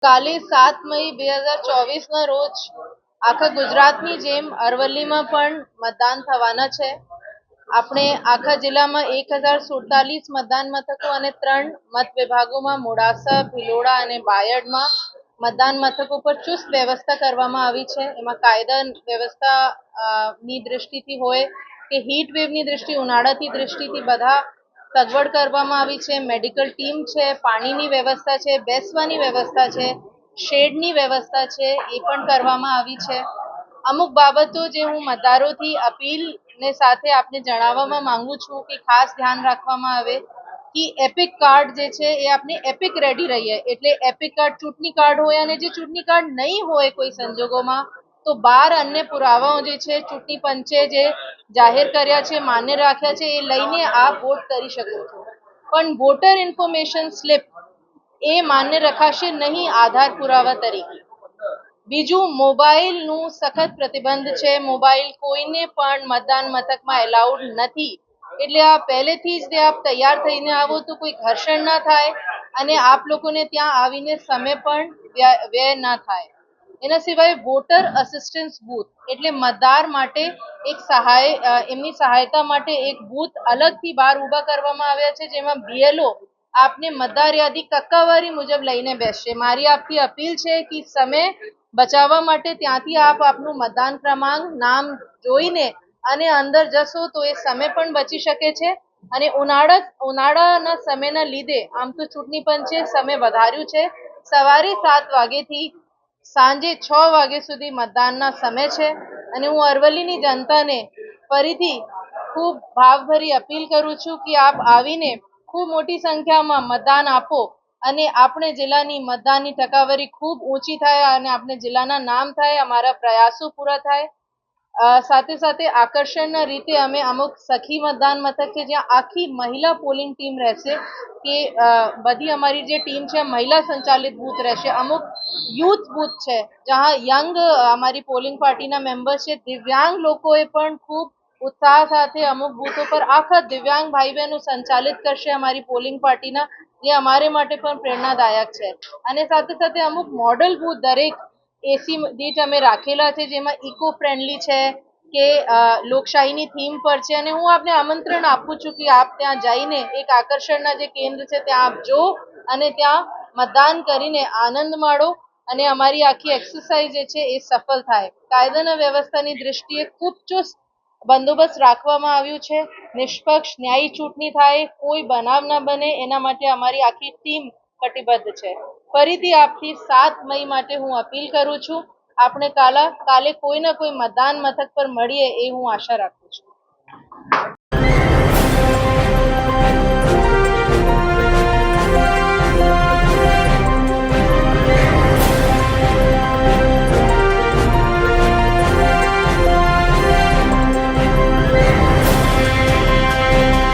કાલે 7 મઈ 2024ના રોજ આખા ગુજરાતની જેમ અરવલ્લીમાં પણ મતદાન થવાના છે. આપણે આખા જિલ્લામાં 1047 મતદાન મથકો અને 3 મત વિભાગોમાં મોડાસા, ભિલોડા અને બાયડમાં મતદાન મથકો પર ચુસ્ત વ્યવસ્થા કરવામાં આવી છે. એમાં કાયદા વ્યવસ્થા ની દૃષ્ટિથી હોય કે હીટ વેવની દૃષ્ટિ, ઉનાળાની દૃષ્ટિથી બધા સગવડ કરવામાં આવી છે. મેડિકલ ટીમ છે, પાણીની વ્યવસ્થા છે, બેસવાની વ્યવસ્થા છે, શેડની વ્યવસ્થા છે, એ પણ કરવામાં આવી છે. અમુક બાબતો જે હું મતદારોથી અપીલ ને સાથે આપને જણાવવામાં માંગુ છું કે ખાસ ધ્યાન રાખવામાં આવે કે એપિક કાર્ડ જે છે એ આપણે એપિક રેડી રહીએ. એટલે એપિક કાર્ડ ચૂંટણી કાર્ડ હોય, અને જે ચૂંટણી કાર્ડ નહીં હોય કોઈ સંજોગોમાં તો 12 અન્ય પુરાવાઓ જે છે ચૂંટણી પંચે જે જાહેર કર્યા છે, માન્ય રાખ્યા છે, એ લઈને આપ વોટ કરી શકો છો. પણ વોટર ઇન્ફોર્મેશન સ્લિપ એ માન્ય રખાશે નહીં આધાર પુરાવા તરીકે. બીજું, મોબાઈલનું સખત પ્રતિબંધ છે. મોબાઈલ કોઈને પણ મતદાન મથકમાં એલાઉડ નથી. એટલે આ પહેલેથી જ આપ તૈયાર થઈને આવો તો કોઈ ઘર્ષણ ના થાય અને આપ લોકોને ત્યાં આવીને સમય પણ વ્યય ના થાય. એના સિવાય વોટર અસિસ્ટન્સ બૂથ એટલે મતદાર માટે એક એમની સહાયતા માટે એક બૂથ અલગથી બહાર ઊભા કરવામાં આવ્યા છે, જેમાં BLO આપને મતદાર યાદી ટકાવારી મુજબ લઈને બેસશે. મારી આપથી અપીલ છે કે સમય બચાવવા માટે ત્યાંથી આપ આપનું મતદાન ક્રમાંક, નામ જોઈને અને અંદર જશો તો એ સમય પણ બચી શકે છે. અને ઉનાળાના સમયના લીધે આમ તો ચૂંટણી પંચે સમય વધાર્યું છે. સવારે 7 વાગ્યાથી સાંજે 6 વાગ્યા સુધી મતદાનના સમય છે. અને હું અરવલ્લીની જનતાને ફરીથી ખૂબ ભાવભરી અપીલ કરું છું કે આપ આવીને ખૂબ મોટી સંખ્યામાં મતદાન આપો અને આપણે જિલ્લાની મતદાનની ટકાવારી ખૂબ ઊંચી થાય અને આપણે જિલ્લાના નામ થાય, અમારા પ્રયાસો પૂરા થાય. સાથે સાથે આકર્ષણના રીતે અમે અમુક સખી મતદાન મથક છે જ્યાં આખી મહિલા પોલિંગ ટીમ રહેશે, કે બધી અમારી જે ટીમ છે મહિલા સંચાલિત બૂથ રહેશે. અમુક યુથ બૂથ છે જ્યાં યંગ અમારી પોલિંગ પાર્ટીના મેમ્બર્સ છે. દિવ્યાંગ લોકોએ પણ ખૂબ ઉત્સાહ સાથે અમુક બૂથો પર આખા દિવ્યાંગ ભાઈ બહેનો સંચાલિત કરશે અમારી પોલિંગ પાર્ટીના, જે અમારે માટે પણ પ્રેરણાદાયક છે. અને સાથે સાથે અમુક મોડલ બૂથ દરેક એસી દીઠ અમે રાખેલા છે, જેમાં ઇકો ફ્રેન્ડલી છે કે લોકશાહીની થીમ પર છે. અને હું આપને આમંત્રણ આપું છું કે આપ ત્યાં જઈને એક આકર્ષણના જે કેન્દ્ર છે ત્યાં આપ જો અને ત્યાં મતદાન કરીને આનંદ માણો અને અમારી આખી એક્સરસાઇઝ જે છે એ સફળ થાય. કાયદાના વ્યવસ્થાની દૃષ્ટિએ ખૂબ ચુસ્ત બંદોબસ્ત રાખવામાં આવ્યું છે. નિષ્પક્ષ ન્યાયી ચૂંટણી થાય, કોઈ બનાવ ના બને, એના માટે અમારી આખી ટીમ કટિબદ્ધ છે. ફરીથી આપથી 7 મઈ માટે હું અપીલ કરું છું. આપણે કાલે કોઈ ના કોઈ મતદાન મથક પર મળીએ એ હું આશા રાખું છું.